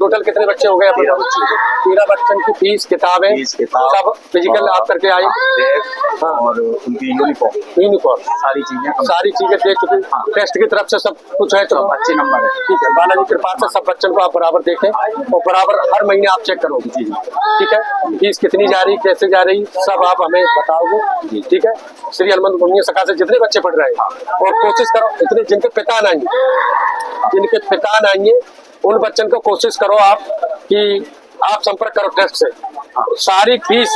Total कितने बच्चे हो गए अपने? 13 बच्चों की फीस, किताबें सब फिजिकल आप करके आए? हाँ, और उनकी यूनिफॉर्म सारी चीजें दे चुके। टेस्ट की तरफ से सब कुछ है तो अच्छे नंबर है। ठीक है, बालाजी कृपा से सब बच्चों को आप बराबर देखें और बराबर हर महीने आप चेक करोगे। जी ठीक है, फीस कितनी जा रही, कैसे जा रही, सब आप हमें बताओगे। ठीक है, श्री हनुमंत घूमिया शाखा से जितने बच्चे पढ़ रहे हैं और कोशिश करो इतने जिनके पिता ना आएंगे उन बच्चों को कोशिश करो आप कि आप संपर्क करो ट्रस्ट से। सारी फीस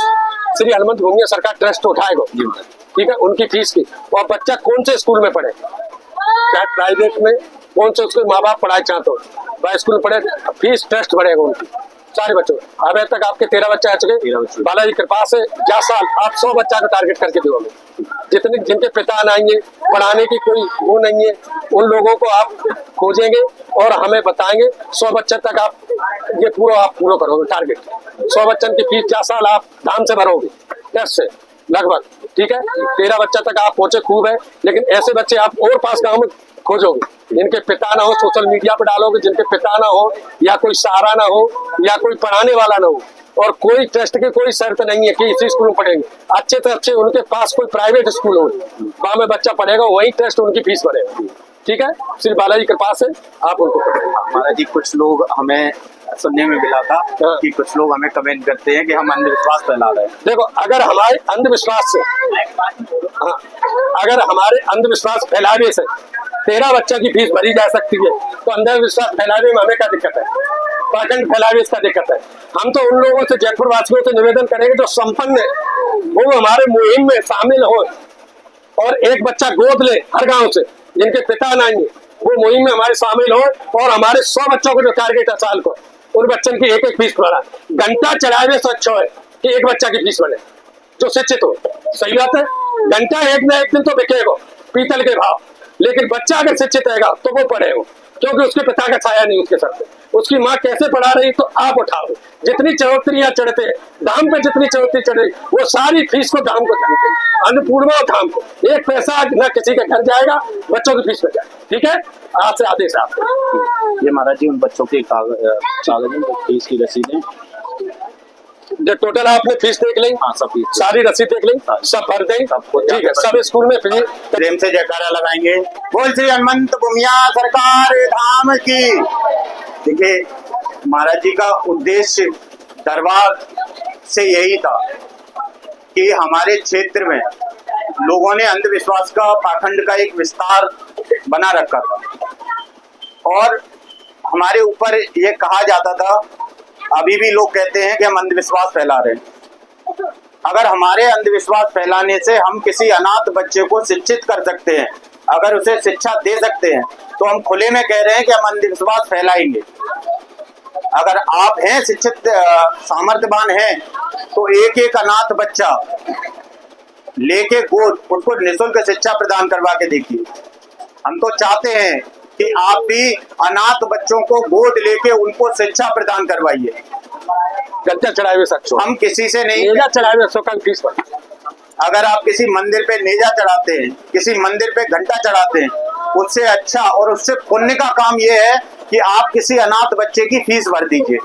श्री हनुमंत घूमिया सरकार ट्रस्ट उठाएगा। ठीक है, उनकी फीस की। और बच्चा कौन से स्कूल में पढ़े, चाहे प्राइवेट में, कौन से स्कूल माँ बाप पढ़ाए चाहते हो, वह स्कूल पढ़े, फीस ट्रस्ट भरेगा उनकी सारे बच्चों। अभी तक आपके 13 बच्चे आ चुके। बालाजी कृपा से 10 साल आप 100 बच्चा का टारगेट करके दोगे। जितने जिनके पिता ना आएंगे, पढ़ाने की कोई वो नहीं है, उन लोगों को आप खोजेंगे और हमें बताएंगे। 100 बच्चे तक आप ये पूरा करोगे टारगेट। 100 बच्चों की फीस 10 साल आप धाम से भरोगे टेस्ट से लगभग। ठीक है, 13 बच्चा तक आप पहुंचे, खूब है, लेकिन ऐसे बच्चे आप और पास गाँव में खोजोगे जिनके पिता ना हो, सोशल मीडिया पर डालोगे जिनके पिता ना हो, या कोई सहारा ना हो, या कोई पढ़ाने वाला ना हो, और कोई टेस्ट की कोई शर्त नहीं है कि इसी स्कूल में पढ़ेंगे। अच्छे से अच्छे उनके पास कोई प्राइवेट स्कूल हो, वहां में बच्चा पढ़ेगा, वही टेस्ट उनकी फीस भरेगा। ठीक है, श्री बालाजी कृपा से आप उनको पढ़ेंगे। महाराज जी, कुछ लोग हमें सुनने में मिला था कि कुछ लोग हमें कमेंट करते हैं कि हम अंधविश्वास फैला रहे हैं। देखो, अगर हमारे अंधविश्वास फैलावे से 13 बच्चों की फीस भरी जा सकती है, तो अंधविश्वास फैलावे में हमें क्या दिक्कत है? पाखंड फैलावे इसका दिक्कत है। हम तो उन लोगों से, जयपुर वासियों से निवेदन करेंगे जो संपन्न है, वो हमारे मुहिम में शामिल हो और एक बच्चा गोद ले हर गांव से, जिनके पिता नहीं है, वो मुहिम में हमारे शामिल हो और हमारे 100 बच्चों को जो टारगेट है साल को, उन बच्चों की एक फीस बढ़ा। घंटा चढ़ावे से अच्छा है कि एक बच्चा की फीस बढ़े जो शिक्षित हो। सही बात है, घंटा एक ना एक दिन तो बिकेगा पीतल के भाव, लेकिन बच्चा अगर शिक्षित रहेगा तो वो पढ़ेगा, क्योंकि उसके पिता का छाया नहीं उसके सर पे। उसकी माँ कैसे पढ़ा रही तो आप उठाओ। जितनी चौहत्तरियां चढ़ते धाम पे, जितनी चौहत्तरी चढ़े, वो सारी फीस को धाम को चढ़ते, अन्नपूर्णा धाम को। एक पैसा न किसी का घर जाएगा, बच्चों की फीस में जाएगा। ठीक है, आज से आदेश आप। ये महाराज जी, उन बच्चों के कागज फीस की रसीदें जो टोटल आपने फीस देख लें, सब सारी रसीद देख लें, सब भर दें। ठीक है, सब स्कूल में फ्री। प्रेम से जयकारा लगाएंगे, बोल श्री हनुमंत घूमिया सरकार धाम की। देखिए, महाराज जी का उद्देश्य दरबार से यही था कि हमारे क्षेत्र में लोगों ने अंधविश्वास का, पाखंड का एक विस्तार बना रखा था और हमारे ऊपर ये कहा जाता था, अभी भी लोग कहते हैं कि हम अंधविश्वास फैला रहे हैं। अगर हमारे अंधविश्वास फैलाने से हम किसी अनाथ बच्चे को शिक्षित कर सकते हैं, अगर उसे शिक्षा दे सकते हैं, तो हम खुले में कह रहे हैं कि हम अंधविश्वास फैलाएंगे। अगर आप हैं शिक्षित, सामर्थ्यवान हैं, तो एक एक अनाथ बच्चा लेके गोद, उनको निःशुल्क शिक्षा प्रदान करवा के देखिए। हम तो चाहते हैं कि आप भी अनाथ बच्चों को गोद लेके उनको शिक्षा प्रदान करवाइए। घंटा चढ़ावे सकते, हम किसी से नहीं, नेजा चढ़ावे सकते फीस पर। अगर आप किसी मंदिर पे नेजा चढ़ाते हैं, किसी मंदिर पे घंटा चढ़ाते हैं, उससे अच्छा और उससे पुण्य का काम ये है कि आप किसी अनाथ बच्चे की फीस भर दीजिए।